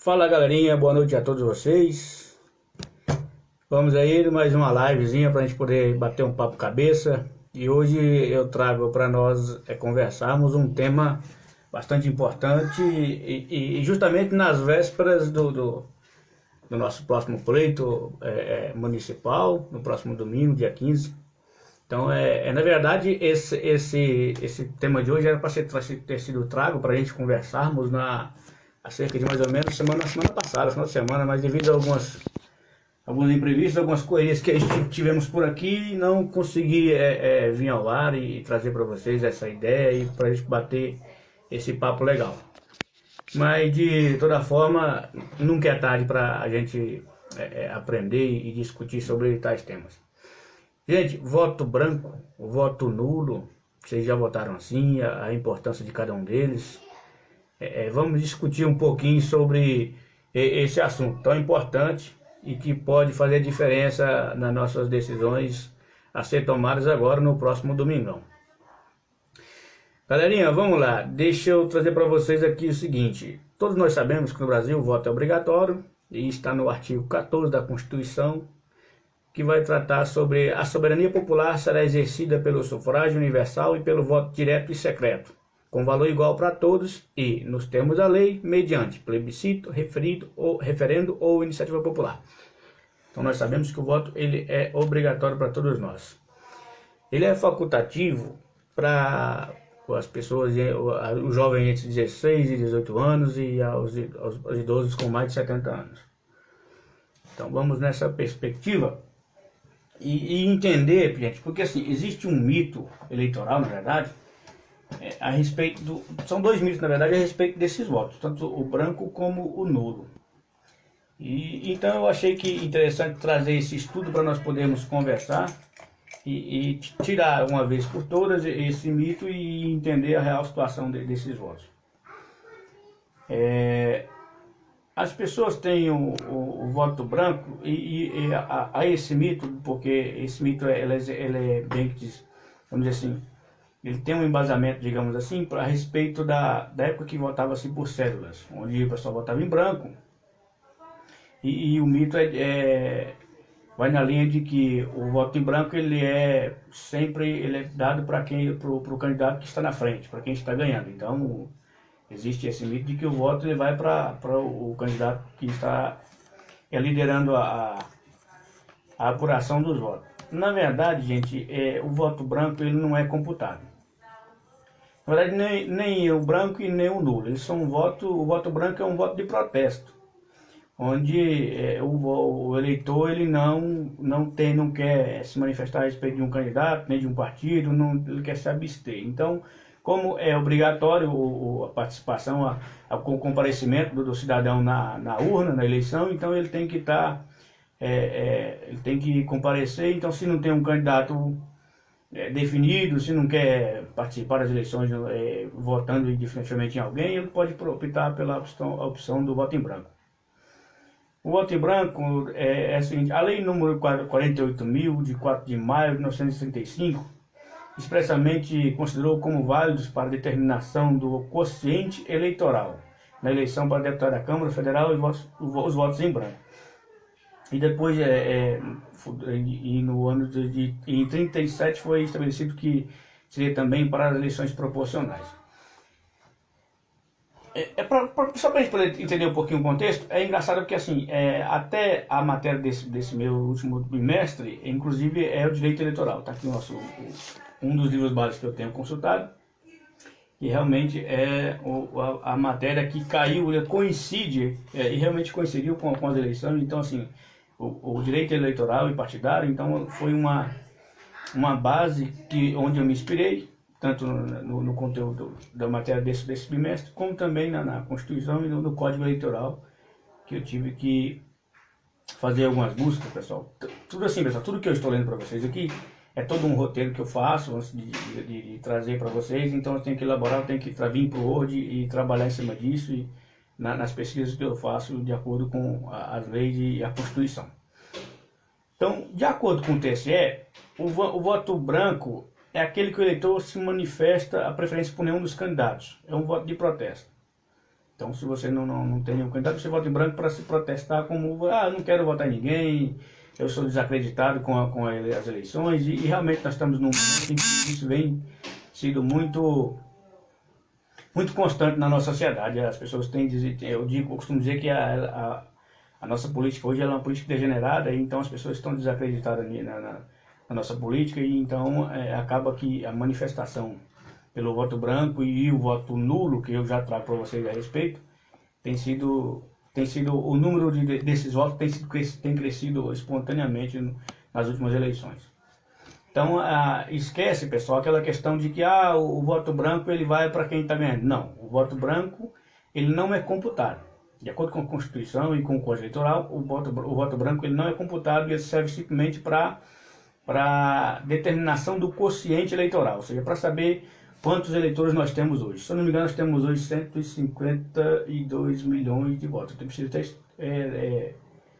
Fala galerinha, boa noite a todos vocês. Vamos aí mais uma livezinha para a gente poder bater um papo cabeça. E hoje eu trago para nós conversarmos um tema bastante importante e justamente nas vésperas do nosso próximo pleito municipal, no próximo domingo, dia 15. Então, na verdade, esse tema de hoje era para ter sido trago para a gente conversarmos há cerca de mais ou menos semana passada, final de semana, mas devido a alguns imprevistos, algumas correrias que a gente tivemos por aqui, não consegui vir ao ar e trazer para vocês essa ideia e para a gente bater esse papo legal. Mas de toda forma, nunca é tarde para a gente aprender e discutir sobre tais temas. Gente, voto branco, voto nulo, vocês já votaram assim, a importância de cada um deles. Vamos discutir um pouquinho sobre esse assunto tão importante e que pode fazer diferença nas nossas decisões a ser tomadas agora no próximo domingão. Galerinha, vamos lá, deixa eu trazer para vocês aqui o seguinte: todos nós sabemos que no Brasil o voto é obrigatório e está no artigo 14 da Constituição, que vai tratar sobre a soberania popular será exercida pelo sufrágio universal e pelo voto direto e secreto, com valor igual para todos e, nos termos da lei, mediante plebiscito, referendo ou iniciativa popular. Então nós sabemos que o voto ele é obrigatório para todos nós. Ele é facultativo para as pessoas, os jovens entre 16 e 18 anos e aos idosos com mais de 70 anos. Então vamos nessa perspectiva e entender, gente, porque assim, existe um mito eleitoral, na verdade, a respeito são dois mitos, na verdade, a respeito desses votos, tanto o branco como o nulo. E então eu achei que interessante trazer esse estudo para nós podermos conversar e tirar uma vez por todas esse mito e entender a real situação desses votos. As pessoas têm o voto branco e a esse mito, porque esse mito ele é bem, vamos dizer assim, ele tem um embasamento, digamos assim, a respeito da época que votava-se por cédulas, onde o pessoal votava em branco. E o mito vai na linha de que o voto em branco ele é dado para o candidato que está na frente, para quem está ganhando. Então existe esse mito de que o voto ele vai para o candidato que está liderando a apuração dos votos. Na verdade, gente, o voto branco ele não é computado. Na verdade, nem o branco e nem o nulo. Eles são o voto branco é um voto de protesto, onde o eleitor ele não quer se manifestar a respeito de um candidato, nem de um partido, ele quer se abster. Então, como é obrigatório a participação, o comparecimento do cidadão na urna, na eleição, então ele tem que ele tem que comparecer. Então, se não tem um candidato definido, se não quer participar das eleições votando definitivamente em alguém, ele pode optar pela opção do voto em branco. O voto em branco é o seguinte: a lei número 48.000, de 4 de maio de 1935, expressamente considerou como válidos para determinação do quociente eleitoral na eleição para deputado da Câmara Federal os votos em branco. E depois, no ano em 37 foi estabelecido que seria também para as eleições proporcionais. Só para a gente poder entender um pouquinho o contexto, é engraçado porque assim, até a matéria desse meu último bimestre, inclusive é o direito eleitoral. Está aqui um dos livros básicos que eu tenho consultado, e realmente a matéria que caiu, coincide, e realmente coincidiu com as eleições. Então assim, o direito eleitoral e partidário, então foi uma base onde eu me inspirei, tanto no conteúdo da matéria desse bimestre, como também na Constituição e no Código Eleitoral, que eu tive que fazer algumas buscas, pessoal. Tudo assim, pessoal, tudo que eu estou lendo para vocês aqui é todo um roteiro que eu faço antes de trazer para vocês. Então eu tenho que elaborar, eu tenho que vir para o Word e trabalhar em cima disso, e nas pesquisas que eu faço de acordo com as leis e a Constituição. Então, de acordo com o TSE, o voto branco é aquele que o eleitor se manifesta a preferência por nenhum dos candidatos. É um voto de protesto. Então, se você não tem nenhum candidato, você vota em branco para se protestar como, eu não quero votar em ninguém, eu sou desacreditado com as eleições, e realmente nós estamos num momento em que isso vem sido muito constante na nossa sociedade. As pessoas têm, eu costumo dizer que a nossa política hoje ela é uma política degenerada, e então as pessoas estão desacreditadas na nossa política, e então acaba que a manifestação pelo voto branco e o voto nulo, que eu já trago para vocês a respeito, tem sido o número desses votos tem crescido espontaneamente nas últimas eleições. Então, esquece, pessoal, aquela questão de que o voto branco ele vai para quem está ganhando. Não, o voto branco ele não é computado. De acordo com a Constituição e com o Código Eleitoral, o voto branco ele não é computado, e ele serve simplesmente para determinação do quociente eleitoral, ou seja, para saber quantos eleitores nós temos hoje. Se eu não me engano, nós temos hoje 152 milhões de votos. Eu preciso ter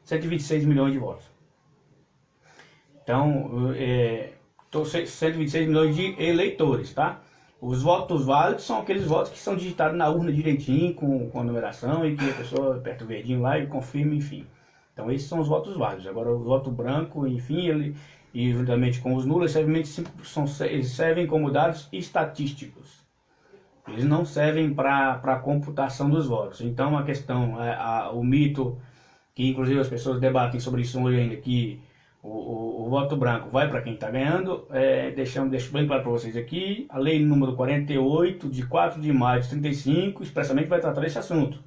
126 milhões de votos. Então, 126 milhões de eleitores, tá? Os votos válidos são aqueles votos que são digitados na urna direitinho, com a numeração, e que a pessoa aperta o verdinho lá e confirma, enfim. Então, esses são os votos válidos. Agora, o voto branco, enfim, e juntamente com os nulos, eles servem como dados estatísticos. Eles não servem para a computação dos votos. Então, a questão, o mito, que inclusive as pessoas debatem sobre isso hoje ainda, que o voto branco vai para quem está ganhando, deixo bem claro para vocês aqui, a lei número 48, de 4 de maio de 35, expressamente vai tratar desse assunto.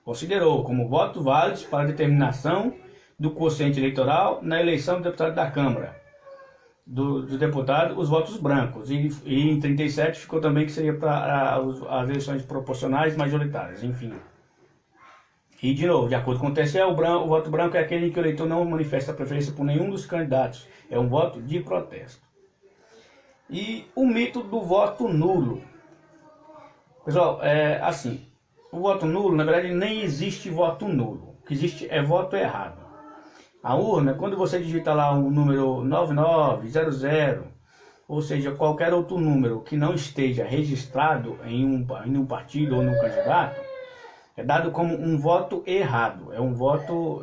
Considerou como voto válido para determinação do quociente eleitoral na eleição do deputado da Câmara, do deputado, os votos brancos, e em 37 ficou também que seria para as eleições proporcionais majoritárias, enfim. E de novo, de acordo com o TSE, o voto branco é aquele em que o eleitor não manifesta preferência por nenhum dos candidatos, é um voto de protesto. E o mito do voto nulo. Pessoal, assim, o voto nulo, na verdade, nem existe voto nulo, o que existe é voto errado. A urna, quando você digita lá um número 9900, ou seja, qualquer outro número que não esteja registrado em um partido ou num candidato, é dado como um voto errado. É um voto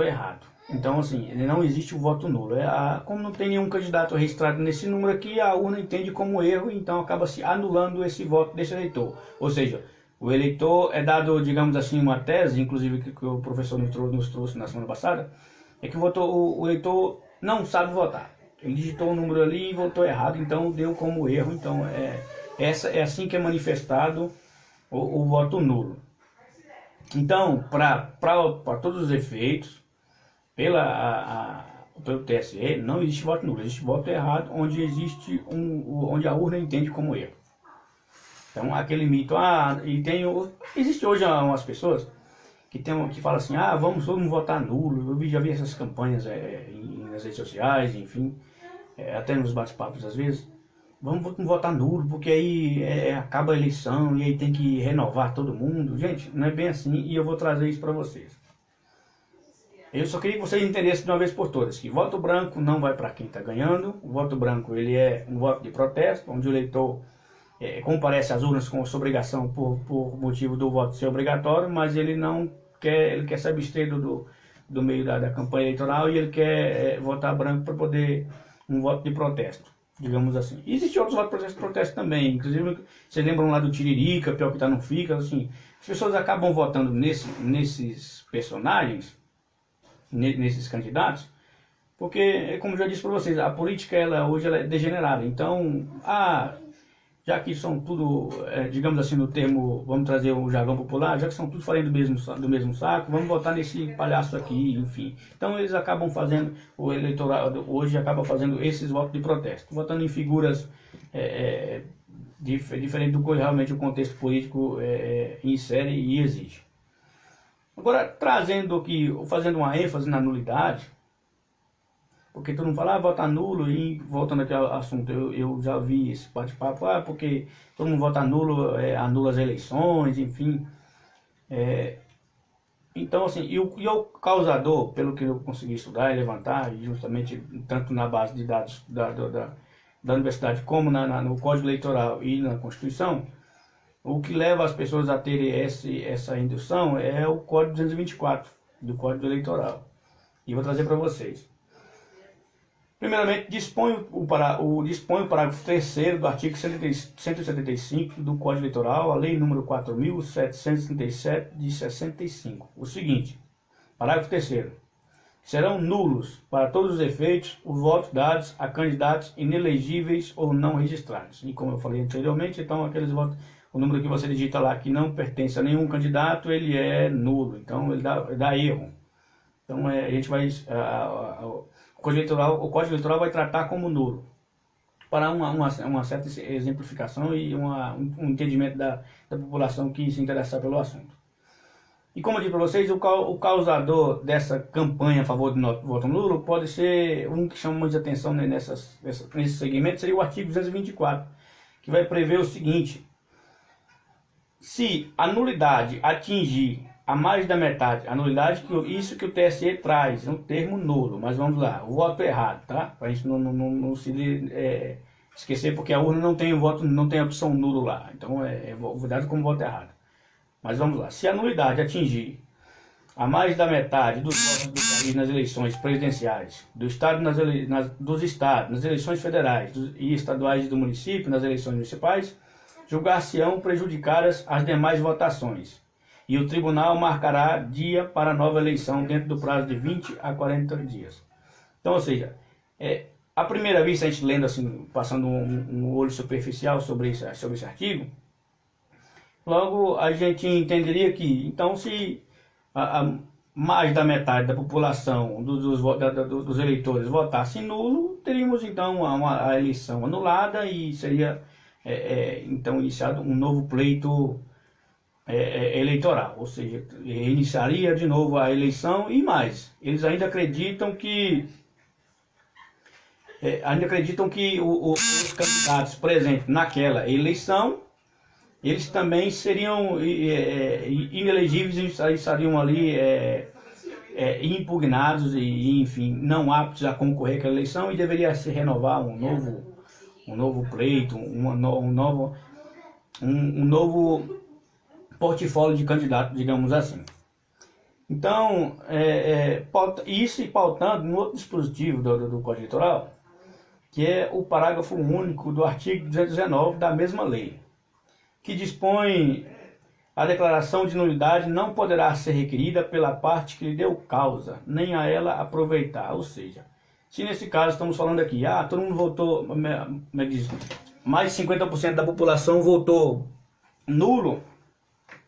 errado. Então, assim, não existe o voto nulo. Como não tem nenhum candidato registrado nesse número aqui, a urna entende como erro, então acaba se anulando esse voto desse eleitor. Ou seja, o eleitor é dado, digamos assim, uma tese, inclusive que o professor nos trouxe na semana passada, é que o eleitor não sabe votar. Ele digitou um número ali e votou errado, então deu como erro. Então é assim que é manifestado o voto nulo. Então, para todos os efeitos, pelo TSE, não existe voto nulo, existe voto errado, onde onde a urna entende como erro. Então, aquele mito, existe hoje umas pessoas que falam assim, vamos todo mundo votar nulo. Eu já vi essas campanhas nas redes sociais, enfim, até nos bate-papos às vezes. Vamos votar nulo, porque aí acaba a eleição e aí tem que renovar todo mundo. Gente, não é bem assim, e eu vou trazer isso para vocês. Eu só queria que vocês entendessem de uma vez por todas que voto branco não vai para quem está ganhando. O voto branco ele é um voto de protesto, onde o eleitor comparece às urnas com sua obrigação por motivo do voto ser obrigatório, mas ele não quer, ele quer se abster do meio da campanha eleitoral, e ele quer votar branco para poder um voto de protesto, digamos assim. E existem outros votos de protesto também, inclusive vocês lembram lá do Tiririca, pior que tá não fica, assim, as pessoas acabam votando nesses personagens, nesses candidatos, porque, como eu já disse para vocês, a política hoje ela é degenerada. Então, já que são tudo, digamos assim, no termo, vamos trazer o jargão popular, já que são tudo farinha do mesmo saco, vamos votar nesse palhaço aqui, enfim. Então eles acabam fazendo, o eleitorado hoje acaba fazendo esses votos de protesto, votando em figuras diferentes do que realmente o contexto político insere e exige. Agora, fazendo uma ênfase na nulidade, porque todo mundo fala, votar nulo, e voltando aqui ao assunto, eu já vi esse bate-papo, porque todo mundo vota nulo, anula as eleições, enfim. Então, assim, e o causador, pelo que eu consegui estudar e levantar, justamente tanto na base de dados da universidade, como no Código Eleitoral e na Constituição, O que leva as pessoas a terem essa indução é o Código 224 do Código Eleitoral. E vou trazer para vocês. Primeiramente, dispõe o parágrafo 3º do artigo 175 do Código Eleitoral, a Lei número 4.737 de 65. O seguinte, parágrafo 3º. Serão nulos, para todos os efeitos, os votos dados a candidatos inelegíveis ou não registrados. E como eu falei anteriormente, então aqueles votos, o número que você digita lá que não pertence a nenhum candidato, ele é nulo, então ele dá erro. Então a gente vai, o Código Eleitoral vai tratar como nulo, para uma certa exemplificação e um entendimento da população que se interessar pelo assunto. E como eu disse para vocês, o causador dessa campanha a favor do voto nulo pode ser, um que chama muita atenção nesse segmento, seria o artigo 224, que vai prever o seguinte: se a nulidade atingir a mais da metade, a nulidade, isso que o TSE traz, um termo nulo, mas vamos lá, o voto errado, tá? Para a gente não se esquecer, porque a urna não tem o voto, não tem a opção nulo lá, então é dado como voto errado. Mas vamos lá, se a nulidade atingir a mais da metade dos votos do país nas eleições presidenciais, dos estados nas eleições federais e estaduais e do município, nas eleições municipais, julgar-se-ão prejudicadas as demais votações, e o tribunal marcará dia para nova eleição dentro do prazo de 20 a 40 dias. Então, ou seja, à primeira vista, a gente lendo assim, passando um olho superficial sobre esse artigo, logo a gente entenderia que, então, se mais da metade da população dos eleitores votasse nulo, teríamos então a eleição anulada e seria então iniciado um novo pleito eleitoral, ou seja, iniciaria de novo a eleição. E mais, eles ainda acreditam que os candidatos presentes naquela eleição, eles também seriam inelegíveis e estariam ali impugnados e, enfim, não aptos a concorrer àquela eleição, e deveria se renovar um novo pleito, um novo portfólio de candidato, digamos assim. Então, isso e pautando no outro dispositivo do Código Eleitoral, que é o parágrafo único do artigo 219 da mesma lei, que dispõe: a declaração de nulidade não poderá ser requerida pela parte que lhe deu causa, nem a ela aproveitar. Ou seja, se nesse caso estamos falando aqui, todo mundo votou, mais de 50% da população votou nulo,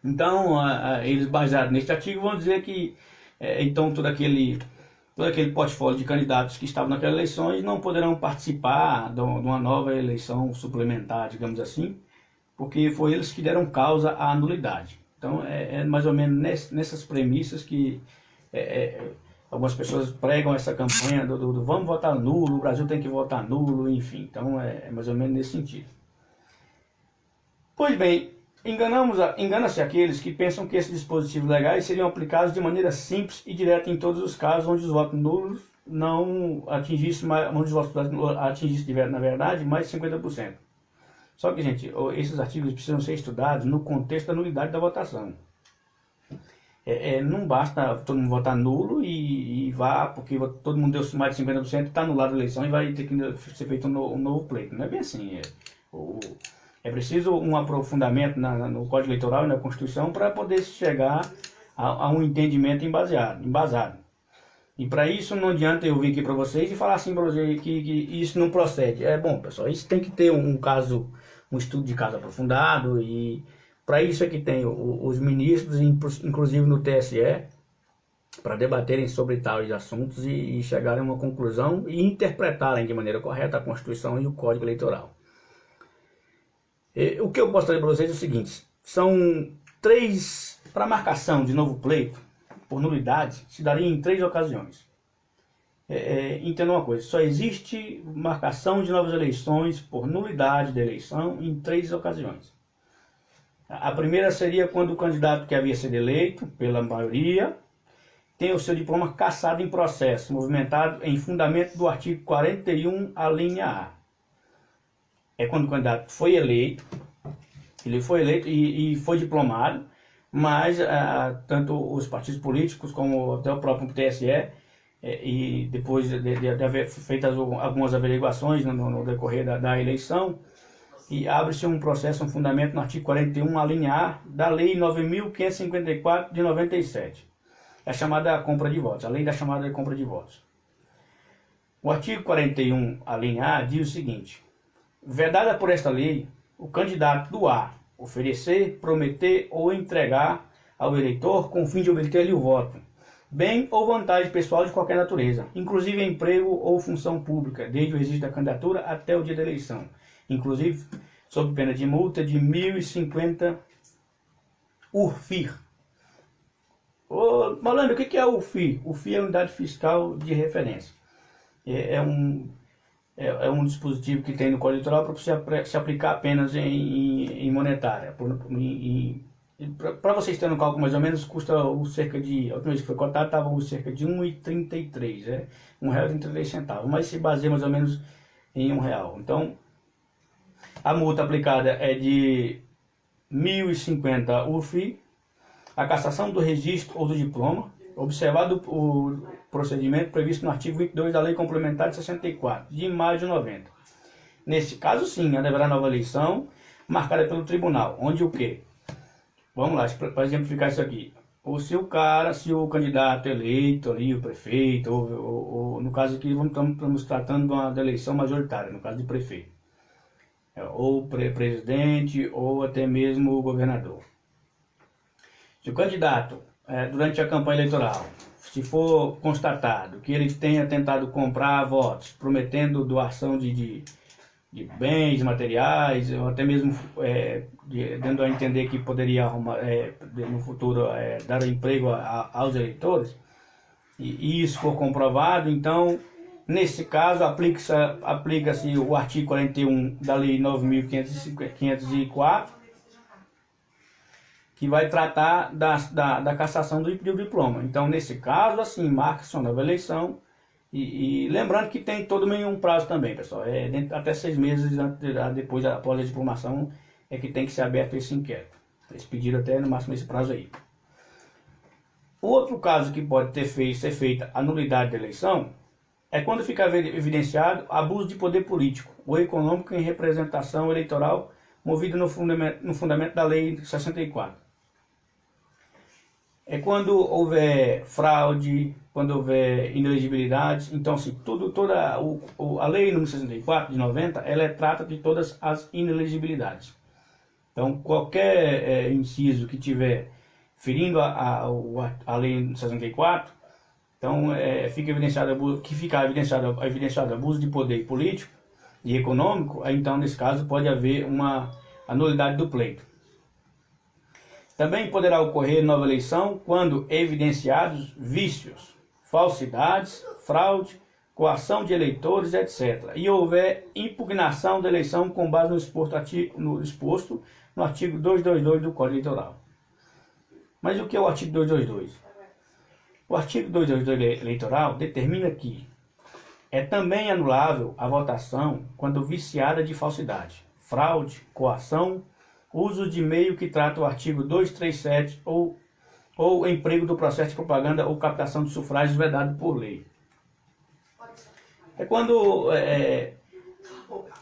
então eles, baseados neste artigo, vão dizer que então todo aquele portfólio de candidatos que estavam naquelas eleições não poderão participar de uma nova eleição suplementar, digamos assim, porque foi eles que deram causa à nulidade. Então é mais ou menos nessas premissas que algumas pessoas pregam essa campanha do vamos votar nulo, o Brasil tem que votar nulo, enfim. Então é mais ou menos nesse sentido. Pois bem, engana-se aqueles que pensam que esses dispositivos legais seriam aplicados de maneira simples e direta em todos os casos onde os votos nulos não atingissem, na verdade, mais de 50%. Só que, gente, esses artigos precisam ser estudados no contexto da nulidade da votação. Não basta todo mundo votar nulo e vá, porque todo mundo deu mais de 50%, está anulado a eleição e vai ter que ser feito um novo pleito. Não é bem assim. É preciso um aprofundamento no Código Eleitoral e na Constituição para poder chegar a um entendimento embasado. E para isso não adianta eu vir aqui para vocês e falar assim para vocês que isso não procede. Bom, pessoal, isso tem que ter um estudo de caso aprofundado, e para isso é que tem os ministros, inclusive no TSE, para debaterem sobre tais assuntos e chegarem a uma conclusão e interpretarem de maneira correta a Constituição e o Código Eleitoral. O que eu posso trazer para vocês é o seguinte: são para marcação de novo pleito por nulidade, se daria em 3 ocasiões. Entenda uma coisa: só existe marcação de novas eleições por nulidade da eleição em 3 ocasiões. A primeira seria quando o candidato que havia sido eleito pela maioria tem o seu diploma cassado em processo, movimentado em fundamento do artigo 41, a linha A. É quando o candidato foi eleito, Ele foi eleito e foi diplomado, mas tanto os partidos políticos como até o próprio TSE, e depois de haver feito algumas averiguações no decorrer da eleição, e abre-se um processo, um fundamento no artigo 41, a linha A da Lei 9.554 de 97, a chamada compra de votos, a lei da chamada compra de votos. O artigo 41, a linha A, diz o seguinte: vedada por esta lei, o candidato do A oferecer, prometer ou entregar ao eleitor com o fim de obter-lhe o voto, bem ou vantagem pessoal de qualquer natureza, inclusive emprego ou função pública, desde o registro da candidatura até o dia da eleição, inclusive sob pena de multa de 1.050 URFIR. Ô, malandro, o que é URFIR? URFIR é a unidade fiscal de referência. É um dispositivo que tem no Código Eleitoral para se aplicar apenas em monetária. Para vocês terem um cálculo mais ou menos, custa cerca de, a última vez que foi cotado, estava cerca de 1,33, R$1,33, mas se baseia mais ou menos em R$1. Então, a multa aplicada é de 1.050 URFI, a cassação do registro ou do diploma, observado o procedimento previsto no artigo 22 da Lei Complementar de 64, de maio de 90. Neste caso, sim, haverá nova eleição marcada pelo tribunal, onde o quê? Vamos lá, para exemplificar isso aqui. Ou se o candidato eleito ali, o prefeito, ou no caso aqui estamos tratando da eleição majoritária, no caso de prefeito, ou presidente, ou até mesmo o governador. Se o candidato, durante a campanha eleitoral, se for constatado que ele tenha tentado comprar votos, prometendo doação de bens materiais, ou até mesmo dando a entender que poderia arrumar, no futuro dar emprego aos eleitores, e isso for comprovado, então, nesse caso, aplica-se o artigo 41 da Lei 9.504, que vai tratar da cassação do diploma. Então, nesse caso, assim, marca-se uma nova eleição. E lembrando que tem todo meio um prazo também, pessoal. Até 6 meses depois, após a diplomação, é que tem que ser aberto esse inquérito. Eles pediram até no máximo esse prazo aí. O outro caso que pode ser feita a nulidade da eleição é quando ficar evidenciado abuso de poder político ou econômico em representação eleitoral movido no fundamento da Lei 64. É quando houver fraude, quando houver inelegibilidade. Então, assim, a Lei número 64 de 90, ela trata de todas as inelegibilidades. Então, qualquer inciso que tiver ferindo a Lei 64, então fica evidenciado abuso de poder político e econômico, então, nesse caso, pode haver a nulidade do pleito. Também poderá ocorrer nova eleição quando evidenciados vícios, falsidades, fraude, coação de eleitores, etc. E houver impugnação da eleição com base no exposto no artigo 222 do Código Eleitoral. Mas o que é o artigo 222? O artigo 222 eleitoral determina que é também anulável a votação quando viciada de falsidade, fraude, coação, uso de meio que trata o artigo 237 ou emprego do processo de propaganda ou captação de sufrágios vedado por lei. É quando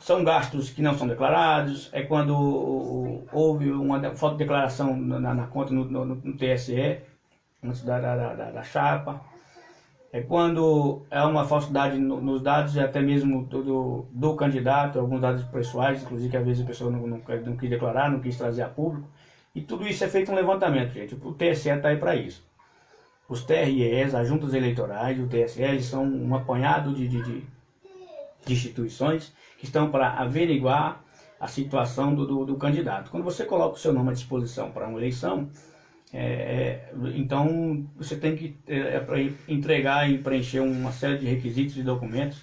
são gastos que não são declarados, é quando houve uma falta de declaração na conta no TSE, antes da chapa. É quando é uma falsidade nos dados, até mesmo do candidato, alguns dados pessoais, inclusive que às vezes a pessoa não quis declarar, não quis trazer a público. E tudo isso é feito um levantamento, gente. O TSE está aí para isso. Os TREs, as juntas eleitorais, o TSE, eles são um apanhado de instituições que estão para averiguar a situação do candidato. Quando você coloca o seu nome à disposição para uma eleição, então você tem que entregar e preencher uma série de requisitos e documentos,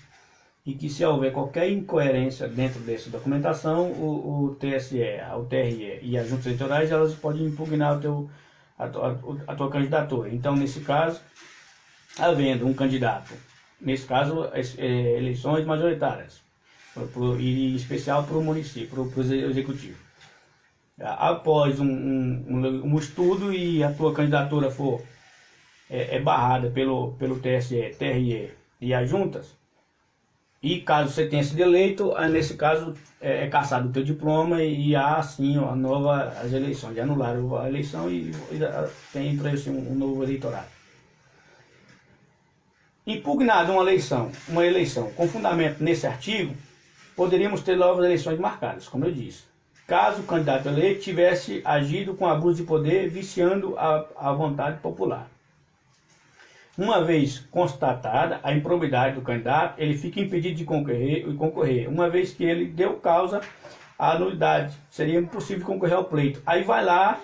e que se houver qualquer incoerência dentro dessa documentação, o TSE, o TRE e as juntas eleitorais, elas podem impugnar a tua candidatura. Então, nesse caso, havendo um candidato, nesse caso, eleições majoritárias, e em especial para o município, para o executivo. após um estudo e a tua candidatura for barrada pelo TSE, TRE e as juntas, e caso você tenha sido eleito, nesse caso é cassado o teu diploma e há assim as eleições, anularam a eleição e tem para isso um novo eleitorado. Impugnada uma eleição com fundamento nesse artigo, poderíamos ter novas eleições marcadas, como eu disse, caso o candidato eleito tivesse agido com abuso de poder, viciando a vontade popular. Uma vez constatada a improbidade do candidato, ele fica impedido de concorrer, uma vez que ele deu causa à nulidade. Seria impossível concorrer ao pleito. Aí vai lá,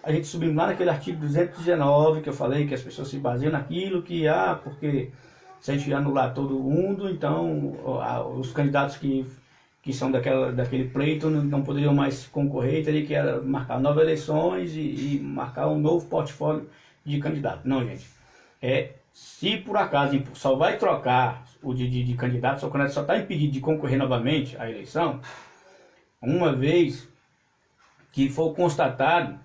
a gente subimos lá naquele artigo 219, que eu falei que as pessoas se baseiam naquilo, porque se a gente anular todo mundo, então os candidatos que são daquele pleito não poderiam mais concorrer, teria que marcar novas eleições e marcar um novo portfólio de candidato. Não, gente. Se por acaso só vai trocar o de candidato, se o candidato só está impedido de concorrer novamente à eleição, uma vez que for constatado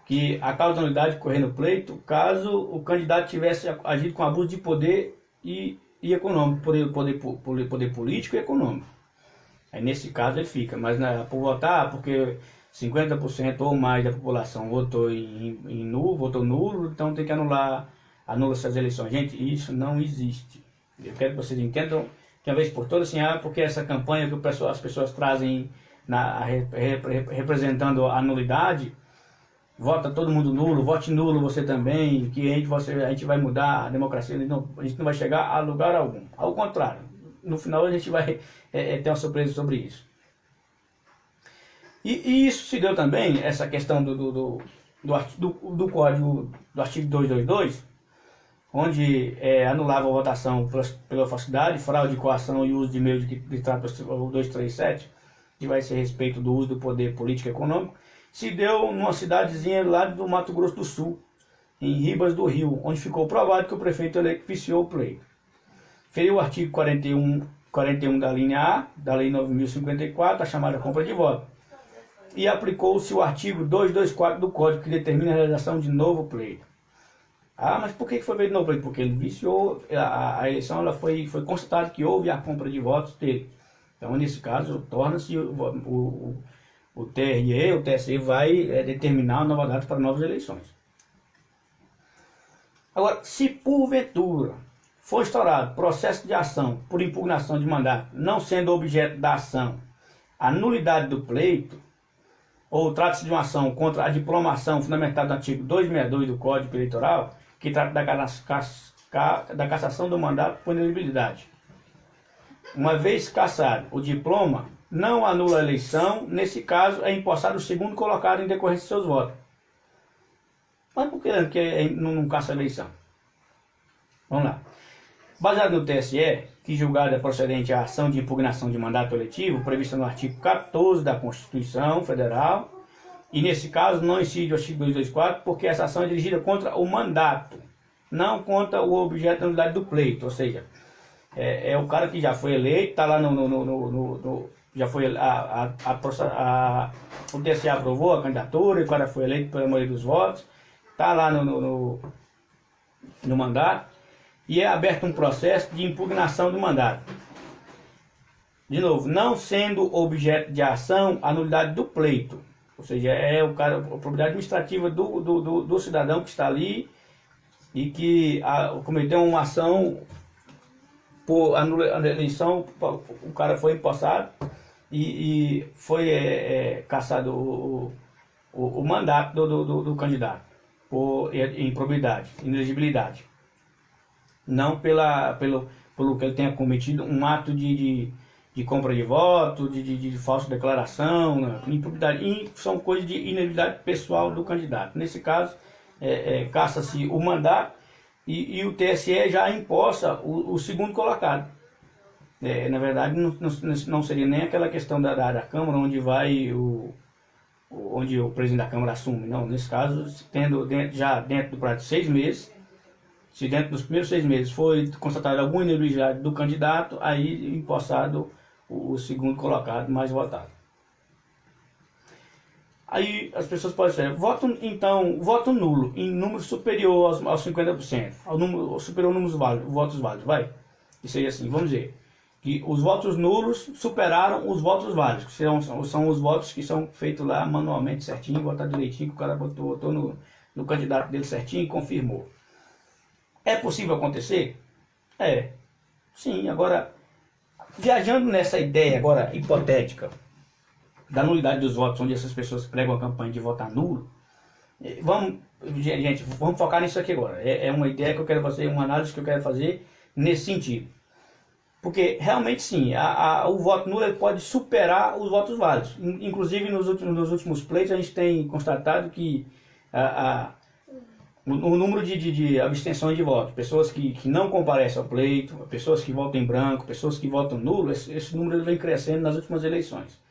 que a causa da nulidade correr no pleito, caso o candidato tivesse agido com abuso de poder e econômico, poder político e econômico. Aí nesse caso ele fica, mas por votar, porque 50% ou mais da população votou votou nulo, então tem que anula essas eleições. Gente, isso não existe. Eu quero que vocês entendam de uma vez por todas, assim, porque essa campanha que as pessoas trazem representando a nulidade, vota todo mundo nulo, vote nulo você também, que a gente vai mudar a democracia, a gente não vai chegar a lugar algum. Ao contrário, no final a gente vai ter uma surpresa sobre isso. E isso se deu também, essa questão do código do artigo 222, onde anulava a votação pela falsidade, fraude, coação e uso de meios de trato, o 237, que vai ser a respeito do uso do poder político e econômico, se deu numa cidadezinha lá do Mato Grosso do Sul, em Ribas do Rio, onde ficou provado que o prefeito eleito viciou o pleito. Feriu o artigo 41 da linha A, da Lei 9.054, a chamada compra de voto, e aplicou-se o artigo 224 do Código, que determina a realização de novo pleito. Mas por que foi feito novo pleito? Porque ele viciou a eleição, foi constatado que houve a compra de votos dele. Então, nesse caso, torna-se o TRE, o TSE vai determinar a nova data para novas eleições. Agora, se porventura for instaurado processo de ação por impugnação de mandato, não sendo objeto da ação a nulidade do pleito, ou trata-se de uma ação contra a diplomação fundamentada no artigo 262 do Código Eleitoral, que trata da cassação do mandato por inelegibilidade. Uma vez cassado o diploma, não anula a eleição, nesse caso é empossado o segundo colocado em decorrência de seus votos. Mas por que não caça a eleição? Vamos lá. Baseado no TSE, que julgada procedente a ação de impugnação de mandato eletivo, prevista no artigo 14 da Constituição Federal, e nesse caso não incide o artigo 224, porque essa ação é dirigida contra o mandato, não contra o objeto da nulidade do pleito, ou seja, é o cara que já foi eleito, está lá já foi o TSE aprovou a candidatura, e o cara foi eleito pela maioria dos votos, está lá no mandato, e é aberto um processo de impugnação do mandato. De novo, não sendo objeto de ação a nulidade do pleito, ou seja, a propriedade administrativa do cidadão que está ali e que cometeu uma ação por anulação da eleição, o cara foi empossado e foi cassado o mandato do candidato por improbidade, inelegibilidade. Não pelo que ele tenha cometido um ato de compra de voto, de falsa declaração, né? Improbidade, são coisas de inelegibilidade pessoal do candidato. Nesse caso, caça-se o mandato e o TSE já imposta o segundo colocado. Na verdade, não seria nem aquela questão da Câmara, onde o presidente da Câmara assume. Não, nesse caso, já dentro do prazo de 6 meses, se dentro dos primeiros 6 meses foi constatada alguma inelegibilidade do candidato, aí empossado o segundo colocado mais votado. Aí as pessoas podem dizer, voto nulo em número superior aos 50%, superior a votos válidos, vai. Que seja assim, vamos dizer, que os votos nulos superaram os votos válidos, que são os votos que são feitos lá manualmente certinho, votar direitinho, que o cara votou no candidato dele certinho e confirmou. É possível acontecer? É, sim. Agora, viajando nessa ideia agora hipotética da nulidade dos votos, onde essas pessoas pregam a campanha de votar nulo, vamos focar nisso aqui agora. É uma ideia que eu quero fazer, uma análise que eu quero fazer nesse sentido. Porque realmente sim, o voto nulo ele pode superar os votos válidos. Inclusive nos últimos pleitos a gente tem constatado que o número de abstenções de voto, pessoas que não comparecem ao pleito, pessoas que votam em branco, pessoas que votam nulo, esse número vem crescendo nas últimas eleições.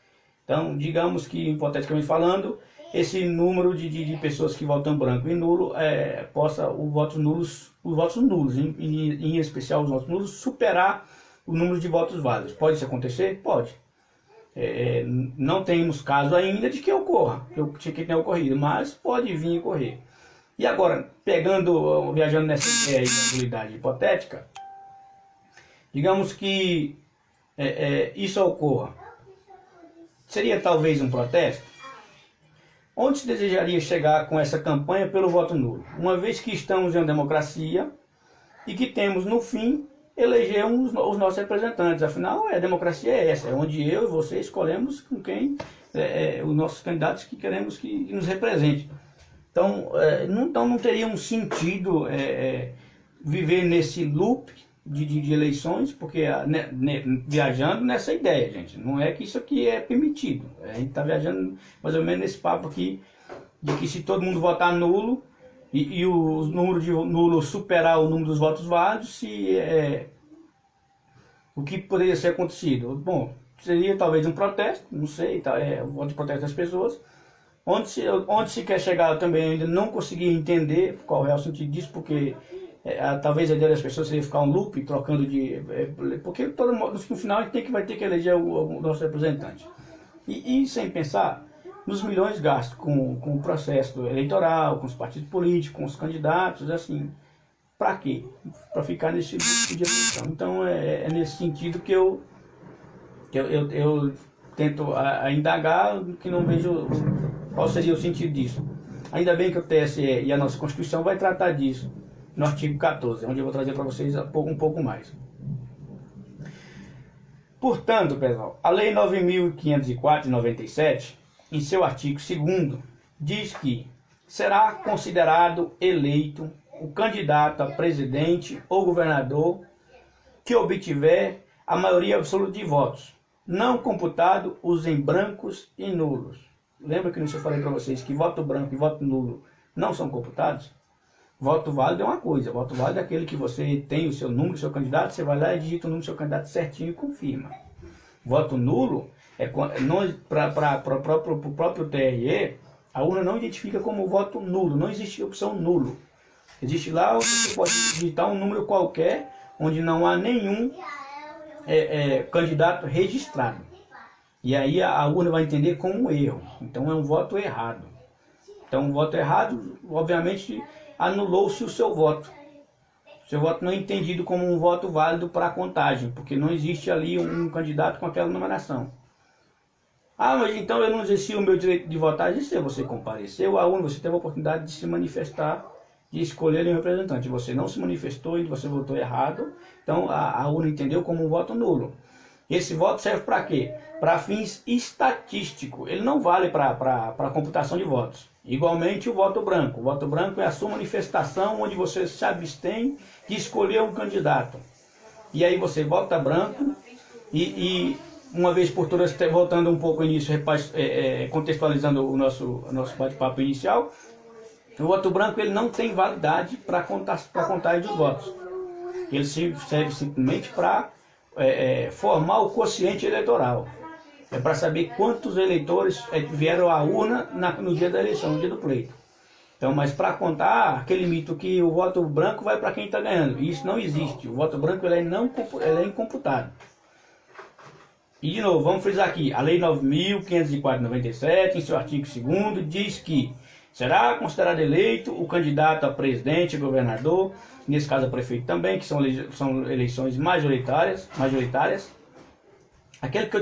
Então, digamos que, hipoteticamente falando, esse número de pessoas que votam branco e nulo, os votos nulos, em especial os votos nulos, superar o número de votos válidos. Pode isso acontecer? Pode. Não temos caso ainda de que ocorra, que tenha ocorrido, mas pode vir a ocorrer. E agora, viajando nessa ideia da nulidade hipotética, digamos que isso ocorra. Seria talvez um protesto? Onde se desejaria chegar com essa campanha pelo voto nulo? Uma vez que estamos em uma democracia e que temos, no fim, eleger os nossos representantes. Afinal, a democracia é essa, é onde eu e você escolhemos com quem os nossos candidatos que queremos que nos represente. Então, não teria um sentido viver nesse loop de eleições, porque viajando nessa ideia, gente, não é que isso aqui é permitido. A gente está viajando mais ou menos nesse papo aqui, de que se todo mundo votar nulo, e o número de nulo superar o número dos votos válidos, o que poderia ser acontecido? Bom, seria talvez um protesto, não sei, o voto de protesto das pessoas, onde se quer chegar. Eu também ainda não consegui entender qual é o sentido disso, porque talvez a ideia das pessoas seria ficar um loop, trocando porque no final a gente vai ter que eleger o nosso representante. E sem pensar nos milhões gastos com o processo eleitoral, com os partidos políticos, com os candidatos, assim, para quê? Para ficar nesse loop de eleição. Então é nesse sentido que eu tento indagar, que não vejo qual seria o sentido disso. Ainda bem que o TSE e a nossa Constituição vai tratar disso no artigo 14, onde eu vou trazer para vocês um pouco mais. Portanto, pessoal, a Lei 9.504 de 97, em seu artigo 2º, diz que será considerado eleito o candidato a presidente ou governador que obtiver a maioria absoluta de votos, não computado os em brancos e nulos. Lembra que eu falei para vocês que voto branco e voto nulo não são computados? Voto válido é uma coisa, voto válido é aquele que você tem o seu número, o seu candidato, você vai lá e digita o número do seu candidato certinho e confirma. Voto nulo para o próprio TRE, a urna não identifica como voto nulo, não existe opção nulo. Existe lá onde você pode digitar um número qualquer, onde não há nenhum candidato registrado. E aí a urna vai entender como um erro. Então é um voto errado. Então um voto errado, obviamente, anulou-se o seu voto. Seu voto não é entendido como um voto válido para a contagem, porque não existe ali um candidato com aquela numeração. Ah, mas então eu não exerci o meu direito de votar. Exerceu, você compareceu à urna, você teve a oportunidade de se manifestar, de escolher um representante. Você não se manifestou e você votou errado, então a urna entendeu como um voto nulo. Esse voto serve para quê? Para fins estatísticos. Ele não vale para a computação de votos. Igualmente o voto branco. O voto branco é a sua manifestação onde você se abstém de escolher um candidato. E aí você vota branco e uma vez por todas, voltando um pouco nisso, contextualizando o nosso bate-papo inicial, o voto branco ele não tem validade para contagem dos votos. Ele serve simplesmente para formar o quociente eleitoral. É para saber quantos eleitores vieram à urna no dia da eleição, no dia do pleito. Então, mas para contar aquele mito que o voto branco vai para quem está ganhando, isso não existe. O voto branco ele é incomputado. E de novo, vamos frisar aqui, a Lei 9.504/97, em seu artigo 2º, diz que será considerado eleito o candidato a presidente e governador, nesse caso a prefeito também, que são eleições majoritárias, aquele que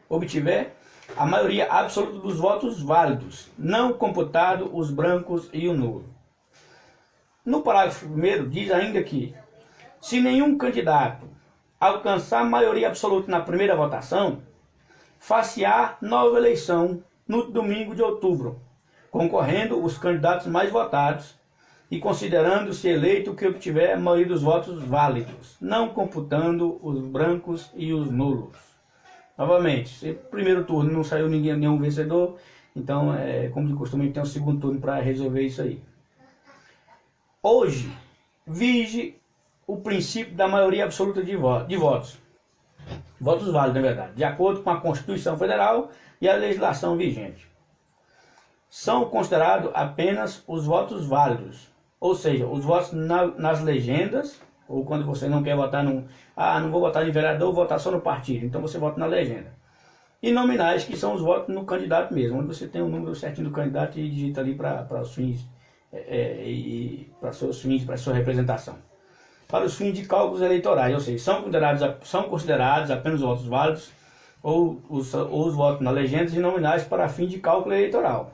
obtiver a maioria absoluta dos votos válidos, não computado os brancos e o nulo. No parágrafo 1º diz ainda que, se nenhum candidato alcançar maioria absoluta na primeira votação, far-se-á nova eleição no domingo de outubro, concorrendo os candidatos mais votados e considerando-se eleito o que obtiver a maioria dos votos válidos, não computando os brancos e os nulos. Novamente, se no primeiro turno não saiu nenhum vencedor, então, como de costume, tem um segundo turno para resolver isso aí. Hoje, vige o princípio da maioria absoluta de votos. Votos válidos, na verdade, de acordo com a Constituição Federal e a legislação vigente. São considerados apenas os votos válidos, ou seja, os votos nas legendas, ou quando você não quer votar não vou votar em vereador, vou votar só no partido, então você vota na legenda. E nominais, que são os votos no candidato mesmo, onde você tem o número certinho do candidato e digita ali para os fins, para sua representação. Para os fins de cálculos eleitorais, ou seja, são considerados apenas os votos válidos ou os votos nas legendas e nominais para fim de cálculo eleitoral.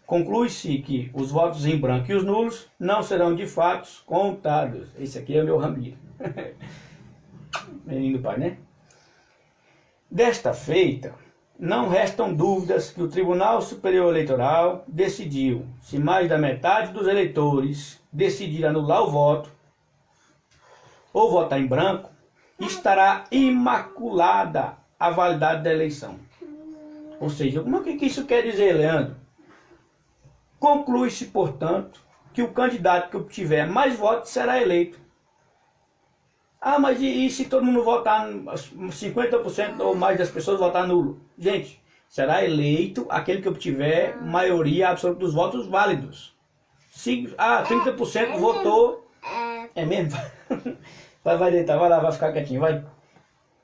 Conclui-se que os votos em branco e os nulos não serão de fato contados. Esse aqui é o meu Ramiro. Menino do pai, né? Desta feita, não restam dúvidas que o Tribunal Superior Eleitoral decidiu, se mais da metade dos eleitores decidir anular o voto ou votar em branco, estará imaculada a validade da eleição. Ou seja, o que isso quer dizer, Leandro? Conclui-se, portanto, que o candidato que obtiver mais votos será eleito. Mas e se todo mundo votar, 50% ou mais das pessoas votar nulo? Gente, será eleito aquele que obtiver maioria absoluta dos votos válidos. Se 30% votou, é mesmo? Vai deitar, vai lá, vai ficar quietinho, vai.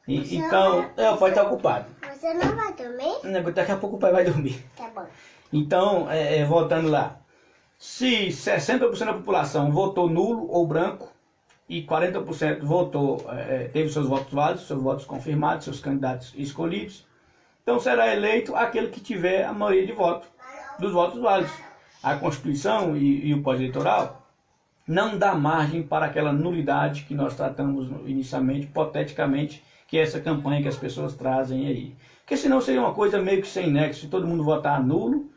Então, o pai está ocupado. Você não vai dormir? Daqui a pouco o pai vai dormir. Tá bom. Então, voltando lá, se 60% da população votou nulo ou branco e 40% teve seus votos válidos, seus votos confirmados, seus candidatos escolhidos, então será eleito aquele que tiver a maioria de votos, dos votos válidos. A Constituição e o Código Eleitoral não dá margem para aquela nulidade que nós tratamos inicialmente, hipoteticamente, que é essa campanha que as pessoas trazem aí. Porque senão seria uma coisa meio que sem nexo, se todo mundo votar nulo,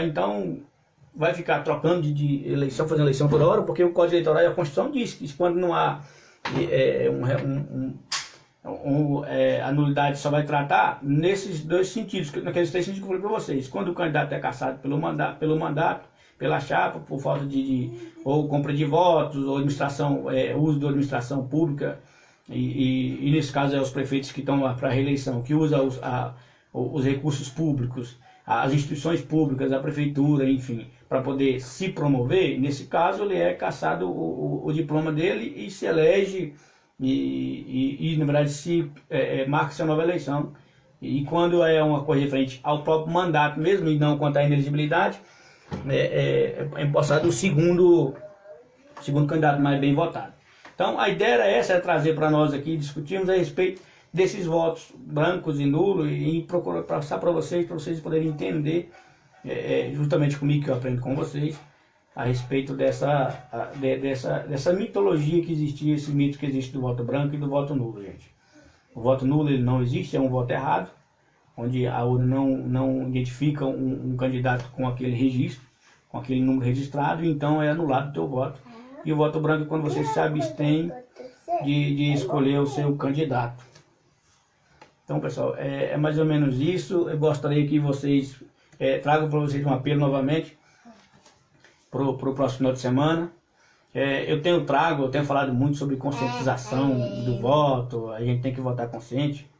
então vai ficar trocando de eleição, fazendo eleição toda hora, porque o Código Eleitoral e a Constituição diz que quando não há a nulidade só vai tratar nesses dois sentidos, naqueles 3 sentidos que eu falei para vocês. Quando o candidato é cassado pelo mandato, pela chapa, por falta ou compra de votos, ou uso da administração pública, e nesse caso os prefeitos que estão lá para a reeleição, que usam os recursos públicos, as instituições públicas, a prefeitura, enfim, para poder se promover. Nesse caso ele é cassado o diploma dele e se elege e na verdade marca-se a nova eleição. E quando é uma coisa referente ao próprio mandato mesmo e não quanto à inelegibilidade, é empossado o segundo candidato mais bem votado. Então a ideia era essa, trazer para nós aqui, discutirmos a respeito desses votos brancos e nulos e procurar passar para vocês poderem entender, justamente comigo que eu aprendo com vocês, a respeito dessa mitologia que existia, esse mito que existe do voto branco e do voto nulo, gente. O voto nulo ele não existe, é um voto errado, onde a urna não identifica um candidato com aquele registro, com aquele número registrado, então é anulado o teu voto. E o voto branco é quando você se abstém de escolher o seu candidato. Então, pessoal, é mais ou menos isso. Eu gostaria que vocês tragam para vocês um apelo novamente para o próximo final de semana. Eu tenho falado muito sobre conscientização do voto, a gente tem que votar consciente.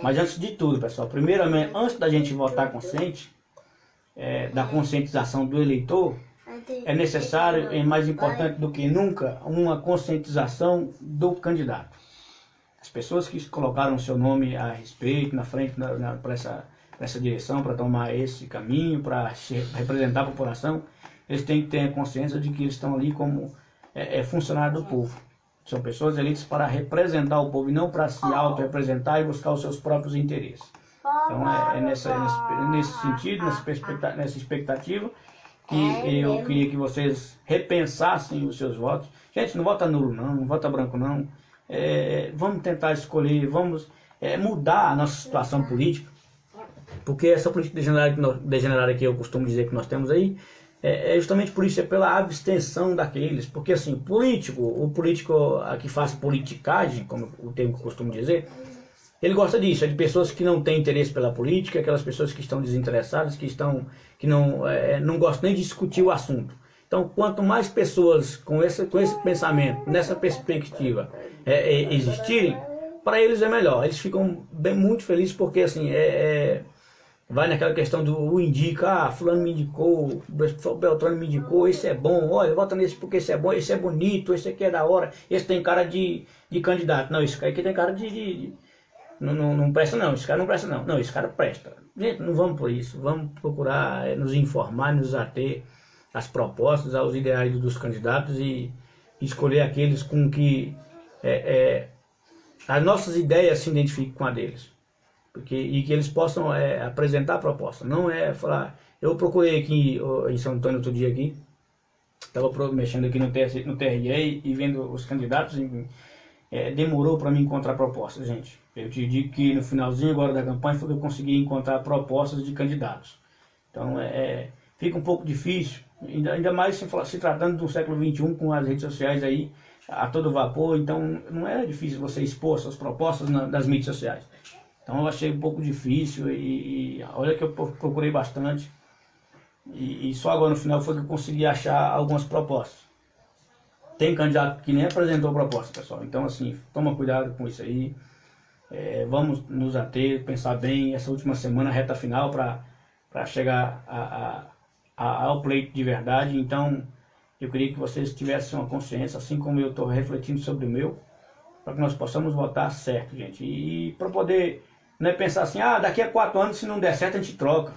Mas antes de tudo, pessoal, primeiramente, antes da gente votar consciente, da conscientização do eleitor, é necessário, e mais importante do que nunca, uma conscientização do candidato. As As pessoas que colocaram o seu nome a respeito, na frente, para essa direção, para tomar esse caminho, para representar a população, eles têm que ter a consciência de que eles estão ali como funcionários do povo. São pessoas eleitas para representar o povo e não para se auto-representar e buscar os seus próprios interesses. Então nesse sentido, nessa expectativa, que eu queria que vocês repensassem os seus votos. Gente, não vota nulo não, não vota branco não. Vamos tentar escolher, vamos mudar a nossa situação política, porque essa política degenerada que eu costumo dizer que nós temos aí, justamente por isso, pela abstenção daqueles, porque assim, o político que faz politicagem, como o termo que eu costumo dizer, ele gosta disso, de pessoas que não têm interesse pela política, aquelas pessoas que estão desinteressadas, que não gostam nem de discutir o assunto. Então, quanto mais pessoas com esse pensamento, nessa perspectiva existirem, para eles é melhor. Eles ficam muito felizes porque assim, vai naquela questão do indica, fulano me indicou, Beltrano me indicou, esse é bom, olha, vota nesse porque esse é bom, esse é bonito, esse aqui é da hora, esse tem cara de candidato. Não, esse cara aqui tem cara não presta não, esse cara não presta não. Não, esse cara presta. Gente, não vamos por isso, vamos procurar nos informar, nos ater às propostas, aos ideais dos candidatos e escolher aqueles com que as nossas ideias se identifiquem com a deles. E que eles possam apresentar a proposta, não falar. Eu procurei aqui em São Antônio outro dia aqui, estava mexendo aqui no TRE e vendo os candidatos, demorou para mim encontrar propostas, gente. Eu te digo que no finalzinho agora da campanha foi que eu consegui encontrar propostas de candidatos. Então fica um pouco difícil, ainda mais se tratando do século XXI com as redes sociais aí a todo vapor, então não é difícil você expor suas propostas nas mídias sociais. Então eu achei um pouco difícil e olha que eu procurei bastante e só agora no final foi que eu consegui achar algumas propostas. Tem candidato que nem apresentou proposta, pessoal, então assim, toma cuidado com isso aí, vamos nos ater, pensar bem essa última semana, reta final para chegar ao pleito de verdade. Então eu queria que vocês tivessem uma consciência, assim como eu estou refletindo sobre o meu, para que nós possamos votar certo, gente, e para poder não pensar assim, daqui a 4 anos se não der certo a gente troca.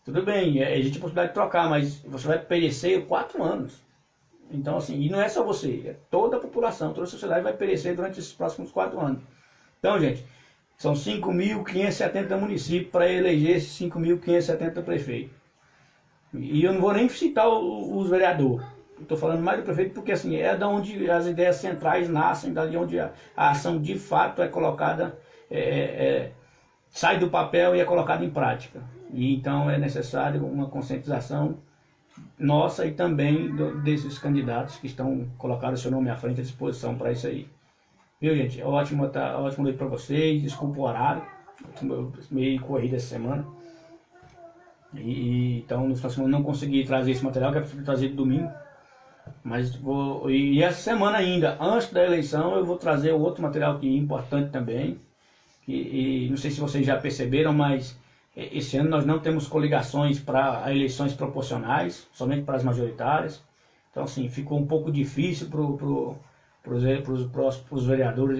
Tudo bem, existe a possibilidade de trocar, mas você vai perecer 4 anos. Então assim, e não é só você, toda a população, toda a sociedade vai perecer durante esses próximos 4 anos. Então gente, são 5.570 municípios para eleger esses 5.570 prefeitos. E eu não vou nem citar os vereadores. Estou falando mais do prefeito porque assim, é da onde as ideias centrais nascem, dali onde a ação de fato é colocada, sai do papel e é colocada em prática. E então é necessário uma conscientização nossa e também desses candidatos que estão colocando seu nome à frente à disposição para isso aí. Viu, gente? Ótimo noite para vocês, desculpa o horário, meio corrido essa semana. Então no final de semana não consegui trazer esse material, que é preciso trazer domingo. Mas e essa semana ainda, antes da eleição, eu vou trazer outro material que é importante também. E não sei se vocês já perceberam, mas esse ano nós não temos coligações para eleições proporcionais, somente para as majoritárias. Então assim, ficou um pouco difícil para os vereadores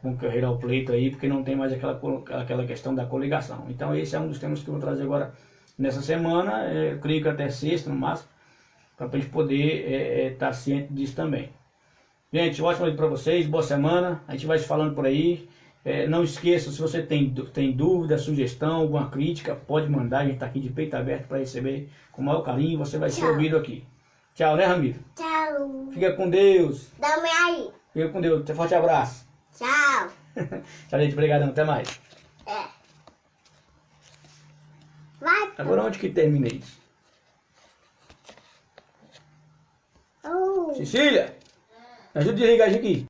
concorrer ao pleito aí, porque não tem mais aquela questão da coligação. Então esse é um dos temas que eu vou trazer agora nessa semana, eu creio que até sexta no máximo, para a gente poder estar ciente disso também. Gente, ótimo noite para vocês, boa semana, a gente vai se falando por aí. Não esqueça, se você tem dúvida, sugestão, alguma crítica, pode mandar, a gente está aqui de peito aberto para receber com o maior carinho, você vai ser ouvido aqui. Tchau, né, Ramiro? Tchau. Fica com Deus. Dá uma aí. Fica com Deus, forte abraço. Tchau. Tchau, gente, obrigadão, até mais. Vai. Agora onde que termina isso? Oh. Cecília, me ajuda a desligar isso aqui.